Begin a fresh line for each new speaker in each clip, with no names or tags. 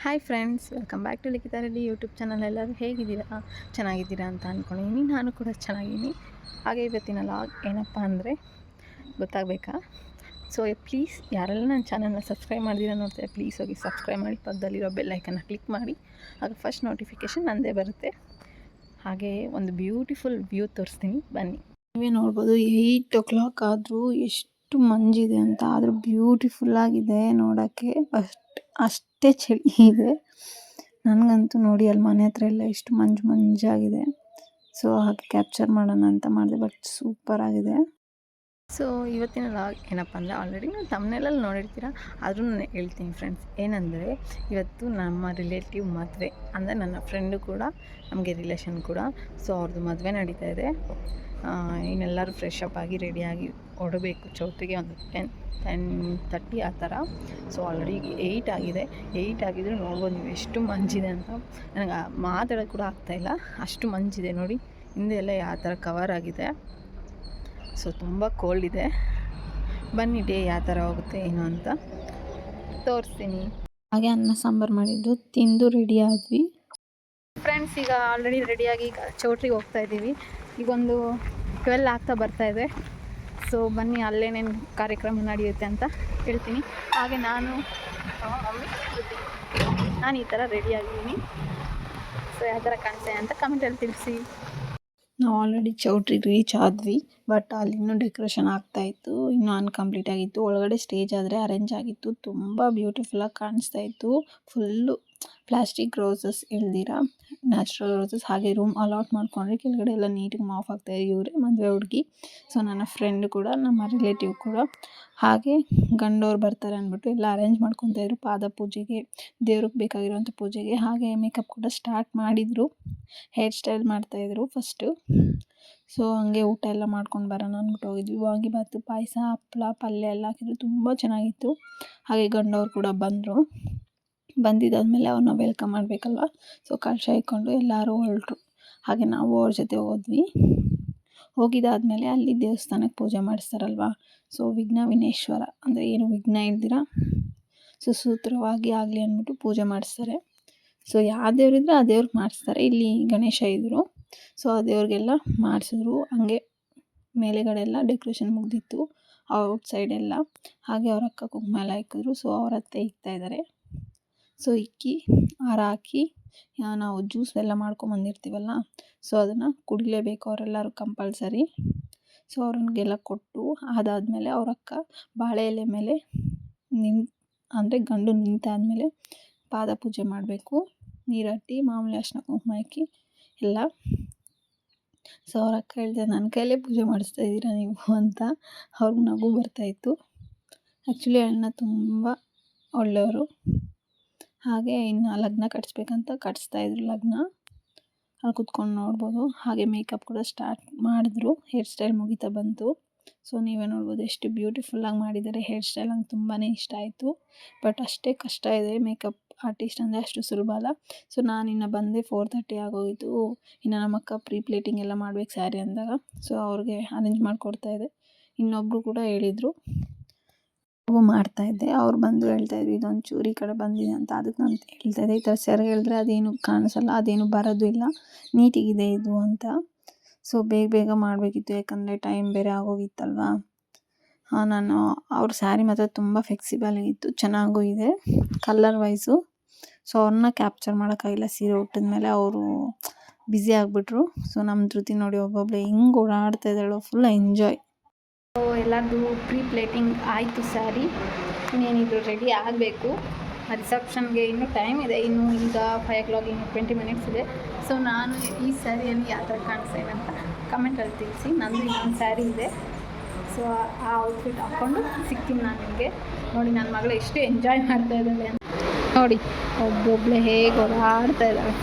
Hi friends, welcome back to Likhita Reddy YouTube channel. ಎಲ್ಲರೂ ಹೇಗಿದ್ದೀರಾ? ಚೆನ್ನಾಗಿದ್ದೀರಾ ಅಂತ ಅಂದ್ಕೊಂಡಿದ್ದೀನಿ. ನಾನು ಕೂಡ ಚೆನ್ನಾಗಿದ್ದೀನಿ. ಹಾಗೆ ಇವತ್ತಿನ ಲಾಗ್ ಏನಪ್ಪ ಅಂದರೆ ಗೊತ್ತಾಗಬೇಕಾ? ಸೊ ಪ್ಲೀಸ್ ಯಾರೆಲ್ಲ ನನ್ನ ಚಾನಲ್ನ ಸಬ್ಸ್ಕ್ರೈಬ್ ಮಾಡಿದ್ದೀರಾ ನೋಡ್ತಾರೆ, ಪ್ಲೀಸ್ ಹೋಗಿ ಸಬ್ಸ್ಕ್ರೈಬ್ ಮಾಡಿ, ಪಕ್ಕದಲ್ಲಿರೋ ಬೆಲ್ಲೈಕನ್ನ ಕ್ಲಿಕ್ ಮಾಡಿ. ಆಗ ಫಸ್ಟ್ ನೋಟಿಫಿಕೇಷನ್ ನಂದೇ ಬರುತ್ತೆ. ಹಾಗೆ ಒಂದು ಬ್ಯೂಟಿಫುಲ್ ವ್ಯೂ ತೋರಿಸ್ತೀನಿ, ಬನ್ನಿ. ನೀವೇ ನೋಡ್ಬೋದು 8 o'clock ಆದರೂ ಎಷ್ಟು ಮಂಜಿದೆ ಅಂತ. ಆದರೂ ಬ್ಯೂಟಿಫುಲ್ಲಾಗಿದೆ ನೋಡೋಕ್ಕೆ. ಅಷ್ಟೇ ಚಳಿ ಇದೆ. ನನಗಂತೂ ನೋಡಿ ಅಲ್ಲಿ ಮನೆ ಹತ್ರ ಎಲ್ಲ ಎಷ್ಟು ಮಂಜಾಗಿದೆ. ಸೊ ಹಾಗೆ ಕ್ಯಾಪ್ಚರ್ ಮಾಡೋಣ ಅಂತ ಮಾಡಿದೆ, ಬಟ್ ಸೂಪರಾಗಿದೆ. ಸೊ ಇವತ್ತಿನ ಲಾಗ್ ಏನಪ್ಪ ಅಂದರೆ, ಆಲ್ರೆಡಿ ನಾನು ತಮ್ಮನೇಲಲ್ಲಿ ನೋಡಿರ್ತೀರ, ಆದರೂ ನಾನು ಹೇಳ್ತೀನಿ ಫ್ರೆಂಡ್ಸ್. ಏನಂದರೆ ಇವತ್ತು ನಮ್ಮ ರಿಲೇಟಿವ್ ಮದುವೆ, ಅಂದರೆ ನನ್ನ ಫ್ರೆಂಡು ಕೂಡ ನಮಗೆ ರಿಲೇಷನ್ ಕೂಡ. ಸೊ ಅವ್ರದ್ದು ಮದುವೆ ನಡೀತಾ ಇದೆ. ಇನ್ನೆಲ್ಲರೂ ಫ್ರೆಶ್ ಅಪ್ ಆಗಿ ರೆಡಿಯಾಗಿ ಹೊಡಬೇಕು ಚೌಟ್ರಿಗೆ. ಒಂದು 10:30 ಆ ಥರ. ಸೊ ಆಲ್ರೆಡಿ 8 ಆಗಿದೆ. 8 ಆಗಿದ್ರು ನೋಡ್ಬೋದು ನೀವು ಎಷ್ಟು ಮಂಜಿದೆ ಅಂತ. ನನಗೆ ಮಾತಾಡೋಕ್ಕೆ ಕೂಡ ಆಗ್ತಾಯಿಲ್ಲ, ಅಷ್ಟು ಮಂಜಿದೆ ನೋಡಿ. ಹಿಂದೆ ಎಲ್ಲ ಯಾವ ಥರ ಕವರ್ ಆಗಿದೆ. ಸೊ ತುಂಬ ಕೋಲ್ಡ್ ಇದೆ. ಬನ್ನಿ ಡೇ ಯಾವ ಥರ ಹೋಗುತ್ತೆ ಏನು ಅಂತ ತೋರಿಸ್ತೀನಿ. ಹಾಗೆ ಅನ್ನ ಸಾಂಬಾರು ಮಾಡಿದ್ದು ತಿಂದು ರೆಡಿ ಆದ್ವಿ ಫ್ರೆಂಡ್ಸ್. ಈಗ ಆಲ್ರೆಡಿ ರೆಡಿಯಾಗಿ ಈಗ ಚೌಟ್ರಿಗೆ ಹೋಗ್ತಾ ಇದ್ದೀವಿ. ಈಗೊಂದು 12 ಆಗ್ತಾ ಬರ್ತಾಯಿದೆ. ಸೊ ಬನ್ನಿ ಅಲ್ಲೇನೇನು ಕಾರ್ಯಕ್ರಮ ನಡೆಯುತ್ತೆ ಅಂತ ಹೇಳ್ತೀನಿ. ಹಾಗೆ ನಾನು ಈ ಥರ ರೆಡಿಯಾಗಿದ್ದೀನಿ. ಸೊ ಯಾವ ಥರ ಕಾಣಿಸ್ತೆ ಅಂತ ಕಮೆಂಟಲ್ಲಿ ತಿಳಿಸಿ. ನಾವು ಆಲ್ರೆಡಿ ಚೌಟ್ರಿಗೆ ರೀಚ್ ಆದ್ವಿ, ಬಟ್ ಅಲ್ಲಿ ಇನ್ನೂ ಡೆಕೋರೇಷನ್ ಆಗ್ತಾಯಿತ್ತು, ಇನ್ನೂ ಅನ್ಕಂಪ್ಲೀಟ್ ಆಗಿತ್ತು. ಒಳಗಡೆ ಸ್ಟೇಜ್ ಆದರೆ ಅರೇಂಜ್ ಆಗಿತ್ತು, ತುಂಬ ಬ್ಯೂಟಿಫುಲ್ಲಾಗಿ ಕಾಣಿಸ್ತಾ ಇತ್ತು. ಫುಲ್ಲು ಪ್ಲಾಸ್ಟಿಕ್ ರೋಸಸ್ ಇಲ್ದಿರ ನ್ಯಾಚುರಲ್ ರೋಸಸ್. ಹಾಗೆ ರೂಮ್ ಅಲಾಟ್ ಮಾಡ್ಕೊಂಡ್ರೆ ಕೆಳಗಡೆ ಎಲ್ಲ ನೀಟಾಗಿ ಮಾಫ್ ಆಗ್ತಾಯಿದೆ. ಇವರೇ ಮದುವೆ ಹುಡುಗಿ. ಸೊ ನನ್ನ ಫ್ರೆಂಡ್ ಕೂಡ, ನಮ್ಮ ರಿಲೇಟಿವ್ ಕೂಡ. ಹಾಗೆ ಗಂಡವ್ರು ಬರ್ತಾರೆ ಅಂದ್ಬಿಟ್ಟು ಎಲ್ಲ ಅರೇಂಜ್ ಮಾಡ್ಕೊತಾಯಿದ್ರು. ಪಾದ ಪೂಜೆಗೆ, ದೇವ್ರಿಗೆ ಬೇಕಾಗಿರೋಂಥ ಪೂಜೆಗೆ. ಹಾಗೆ ಮೇಕಪ್ ಕೂಡ ಸ್ಟಾರ್ಟ್ ಮಾಡಿದರು. ಹೇರ್ ಸ್ಟೈಲ್ ಮಾಡ್ತಾಯಿದ್ರು ಫಸ್ಟು. ಸೊ ಹಂಗೆ ಊಟ ಎಲ್ಲ ಮಾಡ್ಕೊಂಡು ಬರೋಣ ಅಂದ್ಬಿಟ್ಟು ಹೋಗಿದ್ವಿ. ವಾಂಗಿಬಾತು, ಪಾಯಸ, ಹಪ್ಪಳ, ಪಲ್ಯ ಎಲ್ಲ ಹಾಕಿದ್ರು, ತುಂಬ ಚೆನ್ನಾಗಿತ್ತು. ಹಾಗೆ ಗಂಡವ್ರು ಕೂಡ ಬಂದರು. ಬಂದಿದ್ದಾದಮೇಲೆ ಅವ್ರನ್ನ ವೆಲ್ಕಮ್ ಮಾಡಬೇಕಲ್ವ. ಸೊ ಕಳಶ ಇಟ್ಕೊಂಡು ಎಲ್ಲರೂ ಹೊರಟರು. ಹಾಗೆ ನಾವು ಅವ್ರ ಜೊತೆ ಹೋದ್ವಿ. ಹೋಗಿದ್ದಾದಮೇಲೆ ಅಲ್ಲಿ ದೇವಸ್ಥಾನಕ್ಕೆ ಪೂಜೆ ಮಾಡಿಸ್ತಾರಲ್ವ. ಸೊ ವಿಘ್ನ ವಿಘ್ನೇಶ್ವರ ಅಂದರೆ ಏನು ವಿಘ್ನ ಇಲ್ದಿರ ಸುಸೂತ್ರವಾಗಿ ಆಗಲಿ ಅಂದ್ಬಿಟ್ಟು ಪೂಜೆ ಮಾಡಿಸ್ತಾರೆ. ಸೊ ಯಾವ ದೇವರಿದ್ರೆ ಆ ದೇವ್ರಿಗೆ ಮಾಡಿಸ್ತಾರೆ. ಇಲ್ಲಿ ಗಣೇಶ ಇದ್ದರು. ಸೊ ಆ ದೇವ್ರಿಗೆಲ್ಲ ಮಾಡಿಸಿದ್ರು. ಹಂಗೆ ಮೇಲೆಗಡೆ ಎಲ್ಲ ಡೆಕೋರೇಷನ್ ಮುಗ್ದಿತ್ತು ಔಟ್ ಸೈಡೆಲ್ಲ. ಹಾಗೆ ಅವ್ರ ಅಕ್ಕ ಕುಂಕುಮ ಎಲ್ಲ ಇಕ್ಕಿದ್ರು. ಸೊ ಅವ್ರ ಅತ್ತೆ ಇಕ್ತಾಯಿದ್ದಾರೆ. ಸೊ ಇಕ್ಕಿ ಹಾರ ಹಾಕಿ ನಾವು ಜ್ಯೂಸ್ ಎಲ್ಲ ಮಾಡ್ಕೊಂಬಂದಿರ್ತೀವಲ್ಲ, ಸೊ ಅದನ್ನು ಕುಡಿಲೇಬೇಕು ಅವರೆಲ್ಲರೂ ಕಂಪಲ್ಸರಿ. ಸೊ ಅವ್ರಿಗೆಲ್ಲ ಕೊಟ್ಟು ಅದಾದಮೇಲೆ ಅವ್ರ ಅಕ್ಕ ಬಾಳೆ ಎಲೆ ಮೇಲೆ ಅಂದರೆ ಗಂಡು ನಿಂತಾದಮೇಲೆ ಪಾದ ಪೂಜೆ ಮಾಡಬೇಕು. ನೀರಟ್ಟಿ ಮಾಮೂಲಿ ಅರಿಶಿನ ಕುಂಕುಮ ಹಾಕಿ ಎಲ್ಲ. ಸೊ ಅವ್ರ ಅಕ್ಕ ಹೇಳಿದೆ, ನನ್ನ ಕೈಲೇ ಪೂಜೆ ಮಾಡಿಸ್ತಾ ಇದ್ದೀರಾ ನೀವು ಅಂತ. ಅವ್ರಿಗೆ ನಗು ಬರ್ತಾಯಿತ್ತು. ಆ್ಯಕ್ಚುಲಿ ಅಣ್ಣ ತುಂಬ ಒಳ್ಳೆಯವರು. ಹಾಗೆ ಇನ್ನು ಲಗ್ನ ಕಟ್ಸ್ಬೇಕಂತ ಕಟ್ಸ್ತಾಯಿದ್ರು ಲಗ್ನ. ಅಲ್ಲಿ ಕುತ್ಕೊಂಡು ನೋಡ್ಬೋದು. ಹಾಗೆ ಮೇಕಪ್ ಕೂಡ ಸ್ಟಾರ್ಟ್ ಮಾಡಿದ್ರು. ಹೇರ್ ಸ್ಟೈಲ್ ಮುಗಿತಾ ಬಂತು. ಸೊ ನೀವೇ ನೋಡ್ಬೋದು ಎಷ್ಟು ಬ್ಯೂಟಿಫುಲ್ಲಾಗಿ ಮಾಡಿದ್ದಾರೆ ಹೇರ್ ಸ್ಟೈಲ್. ನಂಗೆ ತುಂಬಾ ಇಷ್ಟ ಆಯಿತು. ಬಟ್ ಅಷ್ಟೇ ಕಷ್ಟ ಇದೆ. ಮೇಕಪ್ ಆರ್ಟಿಸ್ಟ್ ಅಂದರೆ ಅಷ್ಟು ಸುಲಭ ಅಲ್ಲ. ಸೊ ನಾನಿನ್ನು ಬಂದೆ 4:30 ಆಗೋಯಿತು. ಇನ್ನು ನಮ್ಮ ಅಕ್ಕ ಪ್ರೀ ಪ್ಲೇಟಿಂಗ್ ಎಲ್ಲ ಮಾಡ್ಬೇಕು ಸ್ಯಾರಿ ಅಂದಾಗ. ಸೊ ಅವ್ರಿಗೆ ಅರೇಂಜ್ ಮಾಡಿಕೊಡ್ತಾಯಿದ್ದೆ. ಇನ್ನೊಬ್ಬರು ಕೂಡ ಹೇಳಿದರು, ಮಾಡ್ತಾಯಿದ್ದೆ. ಅವ್ರು ಬಂದು ಹೇಳ್ತಾಯಿದ್ರು, ಇದೊಂದು ಚೂರಿ ಕಡೆ ಬಂದಿದೆ ಅಂತ. ಅದಕ್ಕೆ ನಾನು ಹೇಳ್ತಾಯಿದ್ದೆ, ಈ ಥರ ಸೆರಗು ಹೇಳಿದ್ರೆ ಅದೇನು ಕಾಣಿಸಲ್ಲ, ಅದೇನು ಬರೋದು ಇಲ್ಲ, ನೀಟಿಗಿದೆ ಇದು ಅಂತ. ಸೊ ಬೇಗ ಮಾಡಬೇಕಿತ್ತು, ಯಾಕಂದರೆ ಟೈಮ್ ಬೇರೆ ಆಗೋಗಿತ್ತಲ್ವ. ನಾನು ಅವ್ರ ಸ್ಯಾರಿ ಮಾತ್ರ ತುಂಬ ಫ್ಲೆಕ್ಸಿಬಲ್ ಆಗಿತ್ತು, ಚೆನ್ನಾಗೂ ಇದೆ ಕಲರ್ ವೈಸು. ಸೊ ಅವ್ರನ್ನ ಕ್ಯಾಪ್ಚರ್ ಮಾಡೋಕ್ಕಾಗಿಲ್ಲ. ಸೀರೆ ಉಟ್ಟಿದ ಮೇಲೆ ಅವರು ಬ್ಯುಸಿ ಆಗಿಬಿಟ್ರು. ಸೊ ನಮ್ಮ ಧೃತಿ ನೋಡಿ ಒಬ್ಬೊಬ್ಬಳೆ ಹಿಂಗೆ ಓಡಾಡ್ತಾ ಇದ್ದಾಳು, ಫುಲ್ ಎಂಜಾಯ್. ಸೊ ಎಲ್ಲರದು ಪ್ರೀ ಪ್ಲೇಟಿಂಗ್ ಆಯಿತು ಸ್ಯಾರಿ. ಇನ್ನೇನಿದ್ರು ರೆಡಿ ಆಗಬೇಕು ರಿಸೆಪ್ಷನ್ಗೆ. ಇನ್ನೂ ಟೈಮ್ ಇದೆ, ಇನ್ನೂ ಈಗ 5 o'clock, ಇನ್ನೂ 20 minutes ಇದೆ. ಸೊ ನಾನು ಈ ಸ್ಯಾರಿಯಲ್ಲಿ ಯಾವ ಥರ ಕಾಣಿಸ್ತೇನೆ ಅಂತ ಕಮೆಂಟಲ್ಲಿ ತಿಳಿಸಿ. ನಂದು ಇನ್ನೊಂದು ಸ್ಯಾರಿ ಇದೆ. ಸೊ ಆ ಔಟ್ಫಿಟ್ ಹಾಕ್ಕೊಂಡು ಸಿಗ್ತೀನಿ ನಾನು ನಿಮಗೆ. ನೋಡಿ ನನ್ನ ಮಗಳು ಎಷ್ಟು ಎಂಜಾಯ್ ಮಾಡ್ತಾ ಇದ್ದಾಳೆ ಅಂತ ನೋಡಿ. ಒಬ್ಬೊಬ್ಬಳೆ ಹೇಗೆ ಓಡಾಡ್ತಾ ಇದ್ದಾಳೆ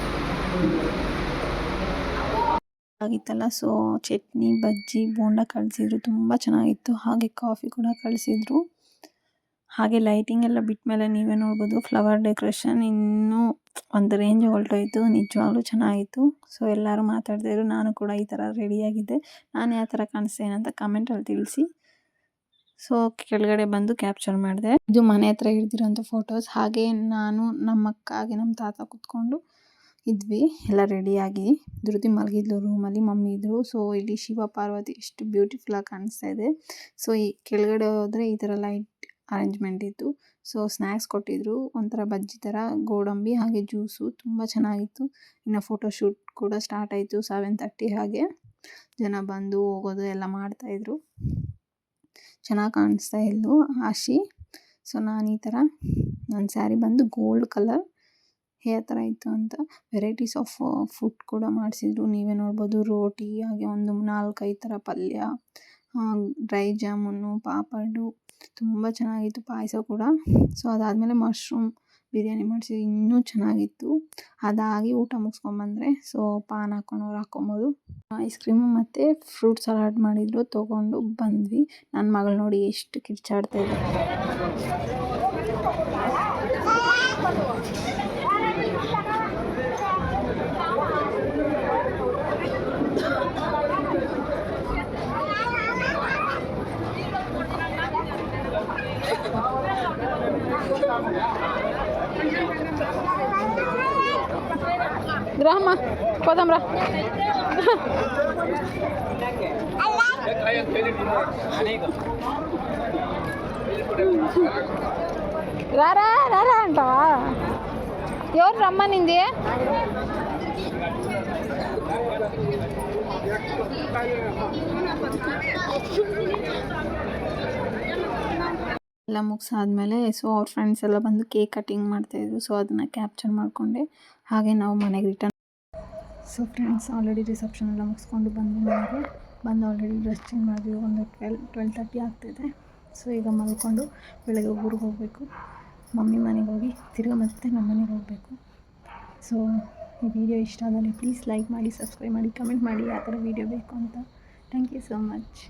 ಆಗಿತ್ತಲ್ಲ. ಸೊ ಚಟ್ನಿ, ಬಜ್ಜಿ, ಬೋಂಡ ಕಳಿಸಿದ್ರು, ತುಂಬ ಚೆನ್ನಾಗಿತ್ತು. ಹಾಗೆ ಕಾಫಿ ಕೂಡ ಕಳಿಸಿದ್ರು. ಹಾಗೆ ಲೈಟಿಂಗ್ ಎಲ್ಲ ಬಿಟ್ಟ ಮೇಲೆ ನೀವೇ ನೋಡ್ಬೋದು ಫ್ಲವರ್ ಡೆಕೋರೇಷನ್ ಇನ್ನೂ ಒಂದು ರೇಂಜ್ ಹೊರಟೋಯ್ತು. ನಿಜವಾಗ್ಲೂ ಚೆನ್ನಾಗಿತ್ತು. ಸೊ ಎಲ್ಲರೂ ಮಾತಾಡ್ತಾಯಿದ್ರು. ನಾನು ಕೂಡ ಈ ಥರ ರೆಡಿಯಾಗಿದ್ದೆ. ನಾನು ಯಾವ ಥರ ಕಾಣಿಸ್ತೇನೆ ಅಂತ ಕಮೆಂಟಲ್ಲಿ ತಿಳಿಸಿ. ಸೊ ಕೆಳಗಡೆ ಬಂದು ಕ್ಯಾಪ್ಚರ್ ಮಾಡಿದೆ. ಇದು ಮನೆ ಹತ್ರ ಹಿಡ್ದಿರೋಂಥ ಫೋಟೋಸ್. ಹಾಗೆ ನಾನು ನಮ್ಮ ಅಕ್ಕ ಹಾಗೆ ನಮ್ಮ ತಾತ ಕೂತ್ಕೊಂಡು ಇದ್ವಿ ಎಲ್ಲ ರೆಡಿಯಾಗಿ. ಧೃತಿ ಮಲಗಿದ್ಲು ರೂಮಲ್ಲಿ, ಮಮ್ಮಿ ಇದ್ದರು. ಸೊ ಇಲ್ಲಿ ಶಿವ ಪಾರ್ವತಿ ಎಷ್ಟು ಬ್ಯೂಟಿಫುಲ್ಲಾಗಿ ಕಾಣಿಸ್ತಾ ಇದೆ. ಸೊ ಈ ಕೆಳಗಡೆ ಹೋದರೆ ಈ ಥರ ಲೈಟ್ ಅರೇಂಜ್ಮೆಂಟ್ ಇತ್ತು. ಸೊ ಸ್ನ್ಯಾಕ್ಸ್ ಕೊಟ್ಟಿದ್ರು, ಒಂಥರ ಬಜ್ಜಿ ಥರ, ಗೋಡಂಬಿ ಹಾಗೆ ಜ್ಯೂಸು ತುಂಬ ಚೆನ್ನಾಗಿತ್ತು. ಇನ್ನು ಫೋಟೋಶೂಟ್ ಕೂಡ ಸ್ಟಾರ್ಟ್ ಆಯಿತು 7:30 ಹಾಗೆ. ಜನ ಬಂದು ಹೋಗೋದು ಎಲ್ಲ ಮಾಡ್ತಾಯಿದ್ರು. ಚೆನ್ನಾಗಿ ಕಾಣಿಸ್ತಾ ಇದ್ಲು ಆಶಿ. ಸೊ ನಾನು ಈ ಥರ ನನ್ನ ಸ್ಯಾರಿ ಬಂದು ಗೋಲ್ಡ್ ಕಲರ್ ಯಾವ ಥರ ಇತ್ತು ಅಂತ ವೆರೈಟೀಸ್ ಆಫ್ ಫುಡ್ ಕೂಡ ಮಾಡಿಸಿದ್ರು. ನೀವೇ ನೋಡ್ಬೋದು, ರೋಟಿ ಹಾಗೆ ಒಂದು 4-5 ಥರ ಪಲ್ಯ, ಡ್ರೈ ಜಾಮೂನು, ಪಾಪಡು, ತುಂಬ ಚೆನ್ನಾಗಿತ್ತು. ಪಾಯಸ ಕೂಡ. ಸೊ ಅದಾದಮೇಲೆ ಮಶ್ರೂಮ್ ಬಿರಿಯಾನಿ ಮಾಡಿಸಿ ಇನ್ನೂ ಚೆನ್ನಾಗಿತ್ತು. ಅದಾಗಿ ಊಟ ಮುಗಿಸ್ಕೊಂಬಂದರೆ ಸೊ ಪಾನ್ ಹಾಕ್ಕೊಂಡವ್ರು ಹಾಕ್ಕೊಬೋದು. ಐಸ್ ಕ್ರೀಮು ಮತ್ತು ಫ್ರೂಟ್ ಸಲಾಡ್ ಮಾಡಿದ್ರು, ತೊಗೊಂಡು ಬಂದ್ವಿ. ನನ್ನ ಮಗಳು ನೋಡಿ ಎಷ್ಟು ಕಿರ್ಚಾಡ್ತಾ ಇದ್ದೆ. ಗ್ರಾಮ ಕೋದಂಬ್ರ రారా రారా అంటావా? ఎవరు రమ్మనింది? ಎಲ್ಲ ಮುಗಿಸಾದ್ಮೇಲೆ ಸೊ ಅವ್ರ ಫ್ರೆಂಡ್ಸ್ ಎಲ್ಲ ಬಂದು ಕೇಕ್ ಕಟಿಂಗ್ ಮಾಡ್ತಾಯಿದ್ರು. ಸೊ ಅದನ್ನು ಕ್ಯಾಪ್ಚರ್ ಮಾಡಿಕೊಂಡೆ. ಹಾಗೆ ನಾವು ಮನೆಗೆ return. So friends already reception ಎಲ್ಲ ಮುಗಿಸ್ಕೊಂಡು ಮನೆಗೆ ಬಂದು ಆಲ್ರೆಡಿ ಡ್ರೆಸ್ ಚೇಂಜ್ ಮಾಡಿದ್ವಿ. ಒಂದು 12:30 ಆಗ್ತಾಯಿದೆ. ಸೊ ಈಗ ಮಲ್ಕೊಂಡು ಬೆಳಗ್ಗೆ ಊರಿಗೆ ಹೋಗಬೇಕು. ಮಮ್ಮಿ ಮನೆಗೆ ಹೋಗಿ ತಿರ್ಗಿ ಮತ್ತೆ ನಮ್ಮ ಮನೆಗೆ ಹೋಗಬೇಕು. ಸೊ ಈ ವಿಡಿಯೋ ಇಷ್ಟ ಆದರೆ ಪ್ಲೀಸ್ ಲೈಕ್ ಮಾಡಿ, ಸಬ್ಸ್ಕ್ರೈಬ್ ಮಾಡಿ, ಕಮೆಂಟ್ ಮಾಡಿ ಯಾವ ಥರ ವೀಡಿಯೋ ಬೇಕು ಅಂತ. Thank you so much.